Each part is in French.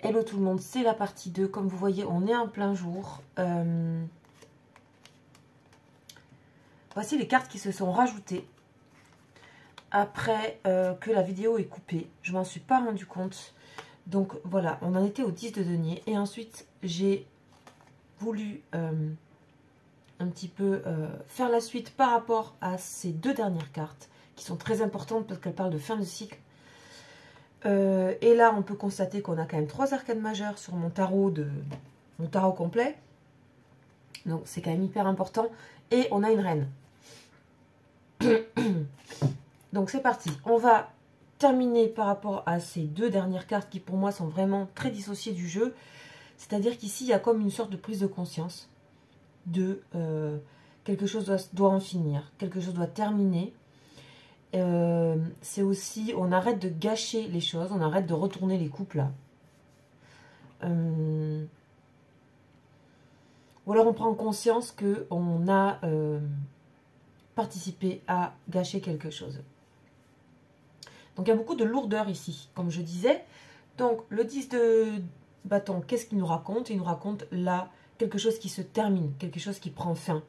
Hello tout le monde, c'est la partie 2. Comme vous voyez, on est en plein jour. Voici les cartes qui se sont rajoutées après que la vidéo est coupée. Je m'en suis pas rendu compte. Donc voilà, on en était au 10 de denier. Et ensuite, j'ai voulu un petit peu faire la suite par rapport à ces deux dernières cartes qui sont très importantes parce qu'elles parlent de fin de cycle. Et là, on peut constater qu'on a quand même 3 arcanes majeures sur mon tarot complet. Donc, c'est quand même hyper important. Et on a une reine. Donc, c'est parti. On va terminer par rapport à ces deux dernières cartes qui, pour moi, sont vraiment très dissociées du jeu. C'est-à-dire qu'ici, il y a comme une sorte de prise de conscience de quelque chose doit en finir. Quelque chose doit terminer. C'est aussi, on arrête de gâcher les choses, on arrête de retourner les coupes là. Ou alors on prend conscience qu'on a participé à gâcher quelque chose. Donc il y a beaucoup de lourdeur ici, comme je disais. Donc le 10 de bâton, qu'est-ce qu'il nous raconte? Il nous raconte là quelque chose qui se termine, quelque chose qui prend fin.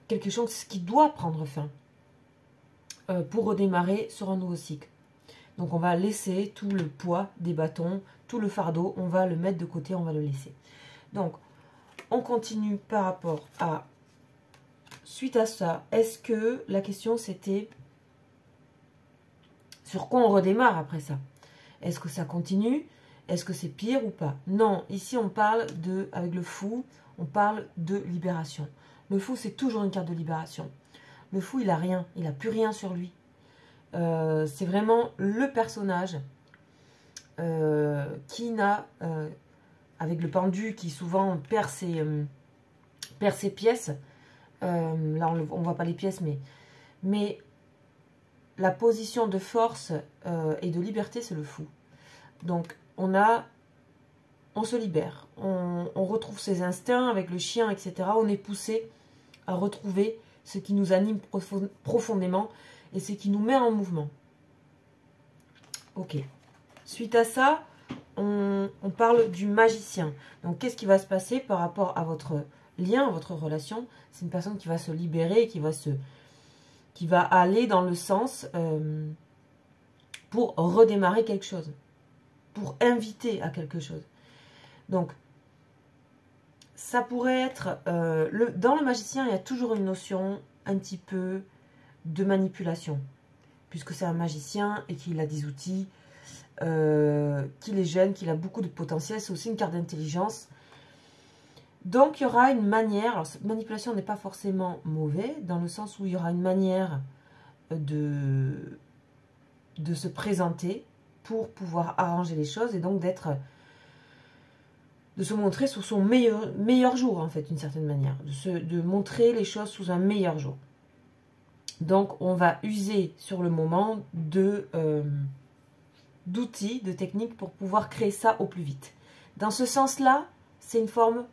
Quelque chose qui doit prendre fin. Pour redémarrer sur un nouveau cycle. Donc on va laisser tout le poids des bâtons, tout le fardeau, on va le mettre de côté, on va le laisser. Donc on continue par rapport à, suite à ça, est-ce que la question c'était sur quoi on redémarre après ça? Est-ce que ça continue? Est-ce que c'est pire ou pas? Non, ici on parle de, avec le fou, on parle de libération. Le fou c'est toujours une carte de libération. Le fou, il a rien, il n'a plus rien sur lui. C'est vraiment le personnage qui n'a, avec le pendu qui souvent perd ses pièces. Là, on ne voit pas les pièces, mais la position de force et de liberté, c'est le fou. Donc, on se libère. On retrouve ses instincts avec le chien, etc. On est poussé à retrouver ce qui nous anime profondément et ce qui nous met en mouvement. Ok. Suite à ça, on parle du magicien. Donc, qu'est-ce qui va se passer par rapport à votre lien, à votre relation? C'est une personne qui va se libérer, qui va aller dans le sens pour redémarrer quelque chose, pour inviter à quelque chose. Donc, ça pourrait être... dans le magicien, il y a toujours une notion un petit peu de manipulation. Puisque c'est un magicien et qu'il a des outils, qu'il est jeune, qu'il a beaucoup de potentiel. C'est aussi une carte d'intelligence. Donc, il y aura une manière... Alors, cette manipulation n'est pas forcément mauvais, dans le sens où il y aura une manière de se présenter pour pouvoir arranger les choses et donc de se montrer sous son meilleur jour, en fait, d'une certaine manière. De montrer les choses sous un meilleur jour. Donc, on va user sur le moment d'outils, de techniques pour pouvoir créer ça au plus vite. Dans ce sens-là, c'est une forme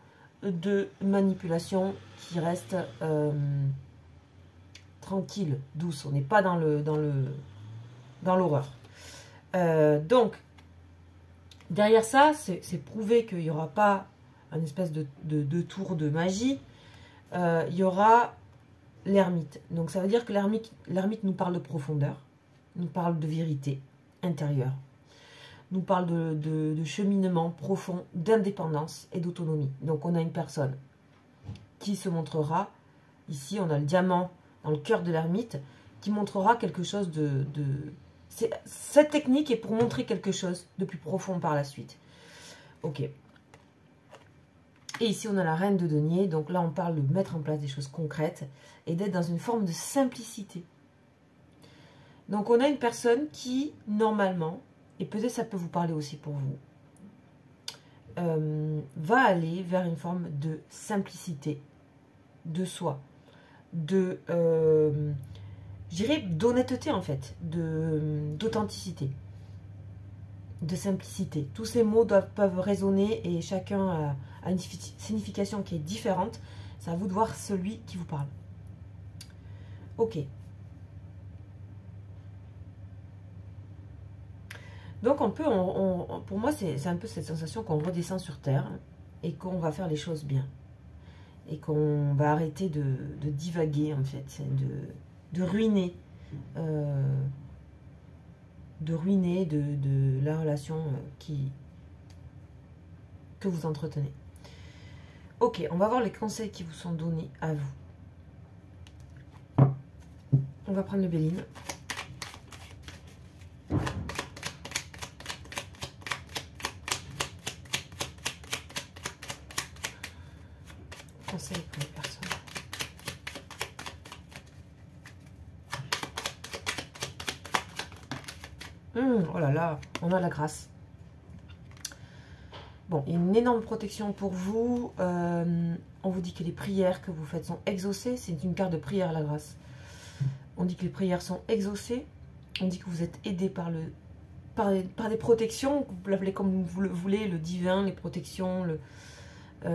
de manipulation qui reste tranquille, douce. On n'est pas dans l'horreur. Donc, derrière ça, c'est prouvé qu'il n'y aura pas un espèce de tour de magie. Il y aura l'ermite. Donc, ça veut dire que l'ermite nous parle de profondeur, nous parle de vérité intérieure, nous parle de cheminement profond, d'indépendance et d'autonomie. Donc, on a une personne qui se montrera, ici, on a le diamant dans le cœur de l'ermite, qui montrera quelque chose cette technique est pour montrer quelque chose de plus profond par la suite. Ok. Et ici, on a la reine de denier. Donc là, on parle de mettre en place des choses concrètes et d'être dans une forme de simplicité. Donc, on a une personne qui, normalement, et peut-être ça peut vous parler aussi pour vous, va aller vers une forme de simplicité de soi, je dirais d'honnêteté en fait, d'authenticité, de simplicité. Tous ces mots peuvent résonner et chacun a une signification qui est différente. C'est à vous de voir celui qui vous parle. Ok. Donc on peut, pour moi, c'est un peu cette sensation qu'on redescend sur Terre et qu'on va faire les choses bien. Et qu'on va arrêter de divaguer, en fait, de ruiner. De la relation que vous entretenez. Ok, on va voir les conseils qui vous sont donnés à vous. On va prendre le Béline. Conseils pour les personnes. Oh là là, on a la grâce. Bon, il y a une énorme protection pour vous. On vous dit que les prières que vous faites sont exaucées. C'est une carte de prière, la grâce. On dit que les prières sont exaucées. On dit que vous êtes aidé par des protections. Vous l'appelez comme vous le voulez, le divin, les protections. Vous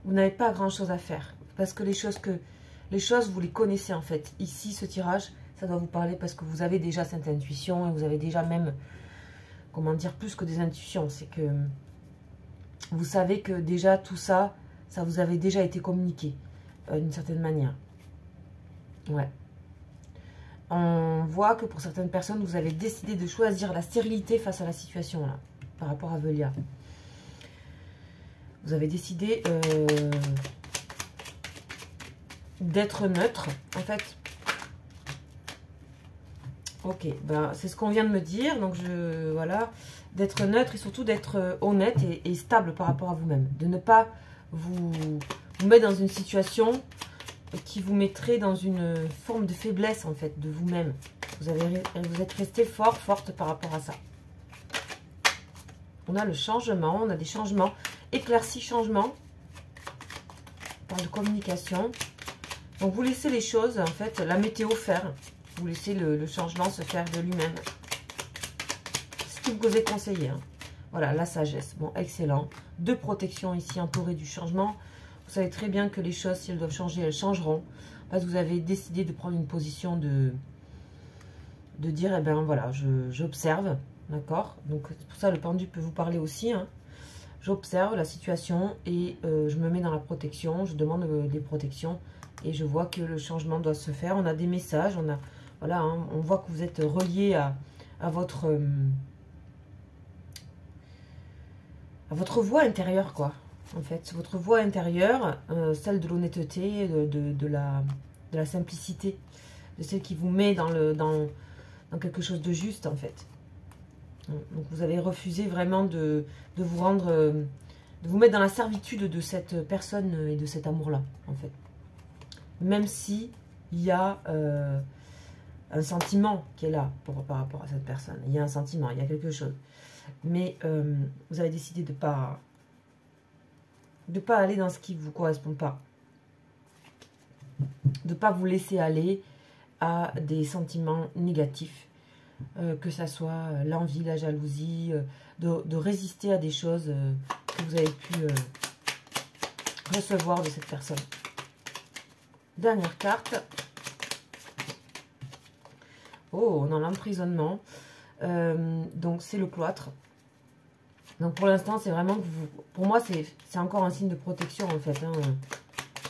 n'avez pas grand-chose à faire. Parce que les choses, vous les connaissez en fait. Ici, ce tirage, ça doit vous parler parce que vous avez déjà cette intuition. Et vous avez déjà même... Comment dire, plus que des intuitions, c'est que vous savez que déjà tout ça, ça vous avait déjà été communiqué d'une certaine manière. Ouais. On voit que pour certaines personnes, vous avez décidé de choisir la stérilité face à la situation là, par rapport à Velia. Vous avez décidé d'être neutre, en fait. Ok, ben, c'est ce qu'on vient de me dire, donc voilà, d'être neutre et surtout d'être honnête et stable par rapport à vous-même. De ne pas vous mettre dans une situation qui vous mettrait dans une forme de faiblesse en fait, de vous-même. Vous êtes resté forte par rapport à ça. On a le changement, on a des changements, éclaircis changements, on parle de communication. Donc vous laissez les choses, en fait, la météo faire. Vous laissez le changement se faire de lui-même. C'est ce qui vous est conseillé. Hein. Voilà, la sagesse. Bon, excellent. Deux protections ici entourées du changement. Vous savez très bien que les choses, si elles doivent changer, elles changeront. Parce que vous avez décidé de prendre une position de dire, eh ben voilà, j'observe. D'accord? Donc, c'est pour ça le pendu peut vous parler aussi. Hein. J'observe la situation et je me mets dans la protection. Je demande des protections et je vois que le changement doit se faire. On a des messages, voilà, hein, on voit que vous êtes relié à votre voix intérieure, quoi. En fait, votre voix intérieure, celle de l'honnêteté, de la simplicité, de celle qui vous met dans quelque chose de juste, en fait. Donc, vous avez refusé vraiment de vous rendre, de vous mettre dans la servitude de cette personne et de cet amour-là, en fait. Même si il y a un sentiment qui est là par rapport à cette personne. Il y a un sentiment, il y a quelque chose. Mais vous avez décidé de pas aller dans ce qui ne vous correspond pas. De ne pas vous laisser aller à des sentiments négatifs. Que ça soit l'envie, la jalousie, de résister à des choses que vous avez pu recevoir de cette personne. Dernière carte. Oh, on a l'emprisonnement. Donc, c'est le cloître. Donc, pour l'instant, c'est vraiment que vous... Pour moi, c'est encore un signe de protection, en fait. Hein.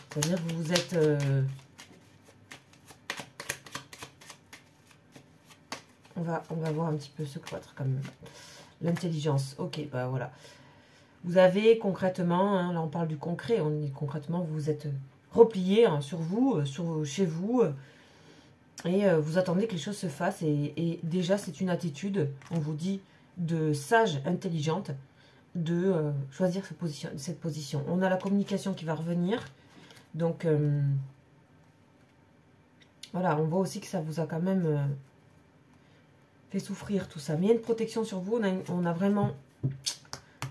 C'est-à-dire que vous êtes... On va voir un petit peu ce cloître, quand même. L'intelligence. Ok, bah voilà. Vous avez concrètement... Hein, là, on parle du concret. On dit concrètement, vous êtes replié hein, sur vous, chez vous... Et vous attendez que les choses se fassent. Et déjà, c'est une attitude, on vous dit, de sage, intelligente, de choisir cette position. On a la communication qui va revenir. Donc, voilà, on voit aussi que ça vous a quand même fait souffrir tout ça. Mais il y a une protection sur vous. On a vraiment...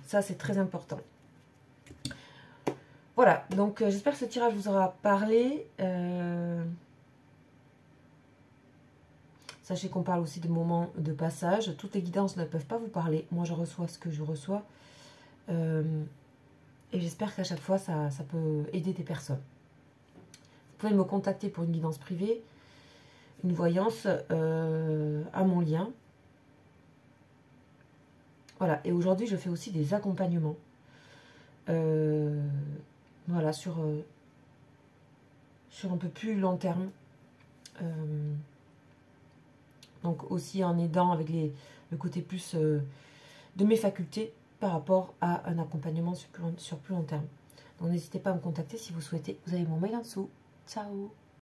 Ça, c'est très important. Voilà, donc j'espère que ce tirage vous aura parlé. Sachez qu'on parle aussi de moments de passage. Toutes les guidances ne peuvent pas vous parler. Moi, je reçois ce que je reçois. Et j'espère qu'à chaque fois, ça peut aider des personnes. Vous pouvez me contacter pour une guidance privée, une voyance à mon lien. Voilà, et aujourd'hui, je fais aussi des accompagnements. Voilà, sur un peu plus long terme. Donc aussi en aidant avec le côté plus de mes facultés par rapport à un accompagnement sur plus long terme. Donc n'hésitez pas à me contacter si vous souhaitez. Vous avez mon mail en dessous. Ciao!